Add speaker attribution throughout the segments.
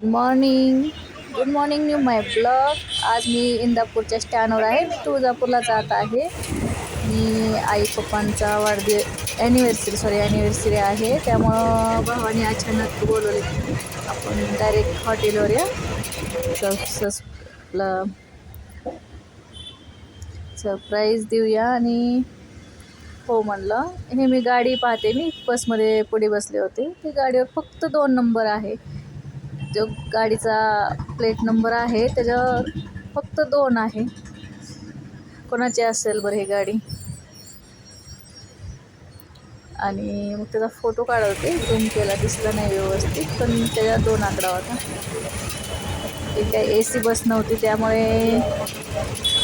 Speaker 1: Morning good morning new माय blog. आज मी इंदापूरच्या स्टँडवर आहे. मी तुळजापूरला जात आहे. मी आई पप्पांचा ॲनिव्हर्सरी आहे, त्यामुळं भावाने अचानक बोलवले. आपण डायरेक्ट हॉटेलवर या, सरप्राईज देऊया. आणि हो म्हणलं. हे मी गाडी पाहते. मी बसमध्ये पुढे बसले होते. ती गाडीवर फक्त 2 नंबर आहे. जो गाडीचा प्लेट नंबर आहे त्याच्यावर फक्त 2 आहे. कोणाची असेल बरं ही गाडी. आणि मग त्याचा फोटो काढत होते. झूम केला, दिसला नाही व्यवस्थित, पण त्याच्या 2 आकडा होता. ती काही AC बस नव्हती, त्यामुळे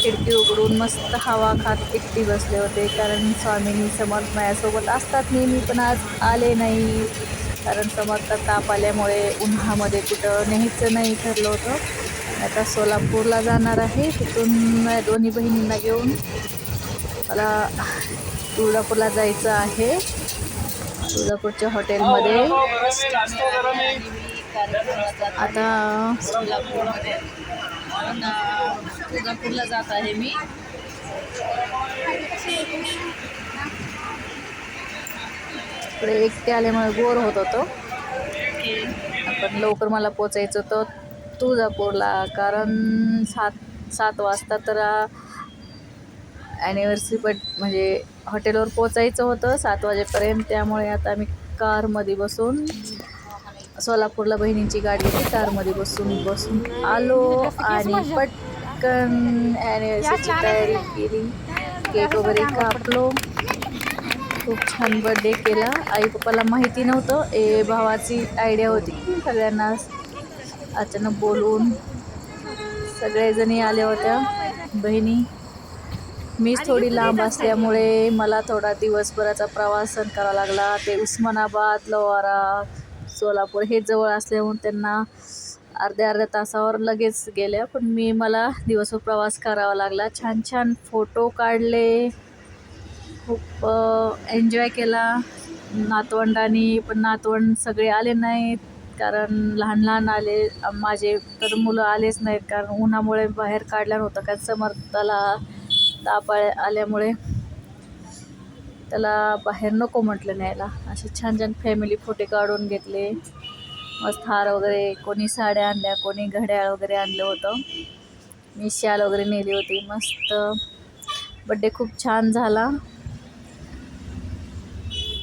Speaker 1: खिडकी उघडून मस्त हवा खात एकटी बसले होते. कारण स्वामींनी समर्थ माझ्यासोबत असतात नेहमी, पण आज आले नाही. कारण समर्थ ताप आल्यामुळे उन्हामध्ये कुठं न्यायचं नाही ठरलं होतं. आता सोलापूरला जाणार आहे. तिथून माझ्या दोन्ही बहिणींना घेऊन मला तुळजापूरला जायचं आहे. तुळजापूरच्या हॉटेलमध्ये आता तुळजापूरला जात आहे मी. इकडे एकटे आल्यामुळे बोर होत होतो. पण लवकर मला पोचायचं होतं तुळजापूरला, कारण 7 वाजता तर ॲनिव्हर्सरी म्हणजे हॉटेलवर पोचायचं होतं 7 वाजेपर्यंत. त्यामुळे आता मी कारमध्ये बसून सोलापूरला बहिणींची गाडी होती, कारमध्ये बसून आलो आणि पटकन ॲनिव्हर्सरीची तयारी केली. केक वगैरे कापलो. खूप छान बर्थडे केला. आई पप्पाला माहिती नव्हतं. भावाची आयडिया होती की सगळ्यांना अचानक बोलवून सगळेजणी आल्या होत्या बहिणी. मीच थोडी लांब असल्यामुळे मला थोडा दिवसभराचा प्रवास सहन करावा लागला. ते उस्मानाबाद, लोहारा, सोलापूर हे जवळ असल्यामुळे त्यांना अर्ध्या तासावर लगेच गेल्या, पण मला दिवसभर प्रवास करावा लागला. छान छान फोटो काढले. खूप एन्जॉय केला नातवंडांनी. पण नातवंड सगळे आले नाहीत, कारण लहान आले. माझे तर मुलं आलेच नाहीत, कारण उन्हामुळे बाहेर काढलं नव्हतं. कारण समर्थाला ताप आल्यामुळे त्याला बाहेर नको म्हटलं न्यायला. असे छान छान फॅमिली फोटो काढून घेतले. मस्त हार वगैरे, कोणी साड्या आणल्या, कोणी घड्याळ वगैरे आणलं होतं. मी शाल वगैरे नेली होती. मस्त बड्डे खूप छान झाला.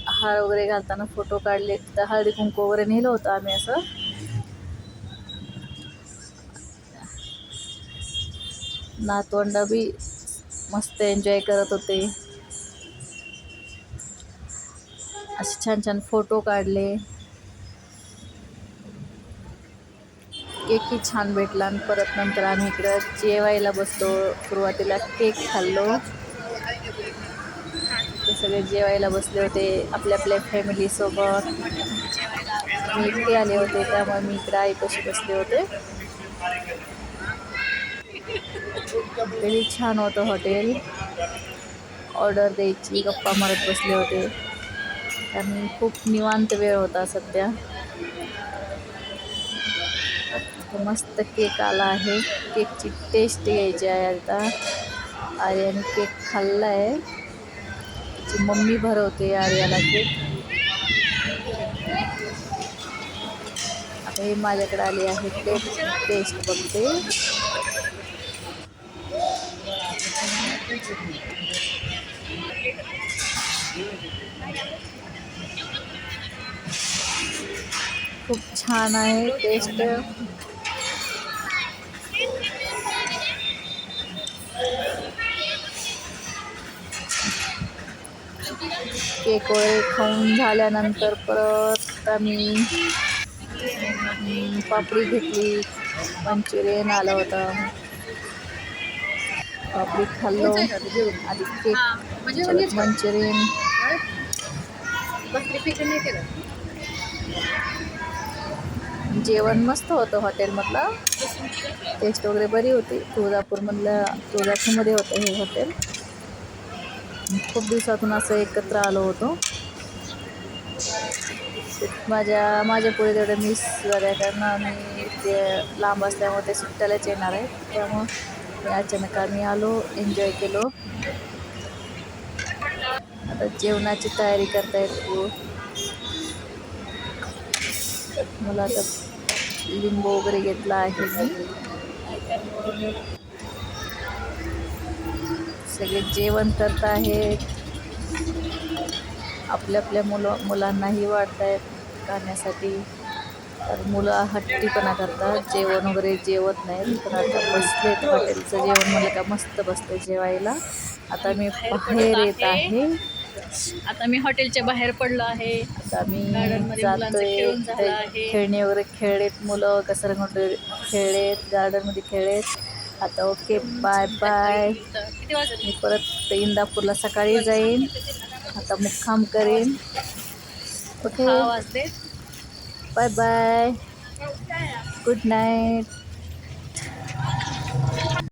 Speaker 1: हार वगैरे घालताना फोटो काढले. तिथं हळदी कुंकू वगैरे नेलं होतं आम्ही. असं नातवंड बी मस्त एन्जॉय करत होते. असे छान छान फोटो काढले. केकही छान भेटला. आणि परत नंतर आम्ही इकडं जेवायला बसलो. सुरुवातीला केक खाल्लो. ते सगळे जेवायला बसले होते आपल्या फॅमिलीसोबत. मी एकटे आले होते, त्यामुळे मी इकडे आईपाशी बसले होते. तरी छान होतं हॉटेल. ऑर्डर द्यायची, गप्पा मारत बसले होते, कारण खूप निवांत वेळ होता सध्या. मस्त केक आला आहे. केकची टेस्ट घ्यायची आहे आता. आर्याने केक खाल्ला आहे. तिची मम्मी भरवते आर्याला केक. आता हे माझ्याकडे आले आहे. टेस्ट बघते. खूप छान आहे टेस्ट. केक वगैरे खाऊन झाल्यानंतर परत आम्ही पापडी घेतली. मंचुरियन आलं होतं, पापडी खाल्लो. आधी केक, मंचुरियन. जेवण मस्त होतं हॉटेलमधलं. टेस्ट वगैरे बरी होती. तुळजापूरमध्ये होतं हे हॉटेल. खूप दिवसातून असं एकत्र आलो होतो. माझ्या पुढे तेवढं मिस झाल्या, कारण आम्ही ते लांब असल्यामुळे ते सुट्ट्यालाच येणार आहे. त्यामुळं अचानक आम्ही आलो, एन्जॉय केलो. आता जेवणाची तयारी करतायत. मला आता लिंबू वगैरे घेतला आहे मी. सगळे जेवण करत आहेत. आपल्या मुलांनाही वाढतायत खाण्यासाठी. तर मुलं हट्टीपणा करतात, जेवण वगैरे जेवत नाहीत. पण आता बसलेत, हॉटेलचं जेवण म्हणलं का मस्त बसते जेवायला. आता मी बाहेर येत आहे.
Speaker 2: आता मी हॉटेलच्या बाहेर पडलो आहे.
Speaker 1: आता मी
Speaker 2: गार्डनमध्ये मुलांचं
Speaker 1: जातोय.
Speaker 2: खेळून झालं आहे.
Speaker 1: खेळणी वगैरे खेळलेत मुलं, घसरगुंडी खेळलेत, गार्डनमध्ये खेळलेत. आता ओके, बाय बाय.
Speaker 2: किती वाजत?
Speaker 1: मी परत इंदापूरला सकाळी जाईन. आता मुक्काम करेन. ओके,
Speaker 2: 6 वाजले.
Speaker 1: Bye bye, good night.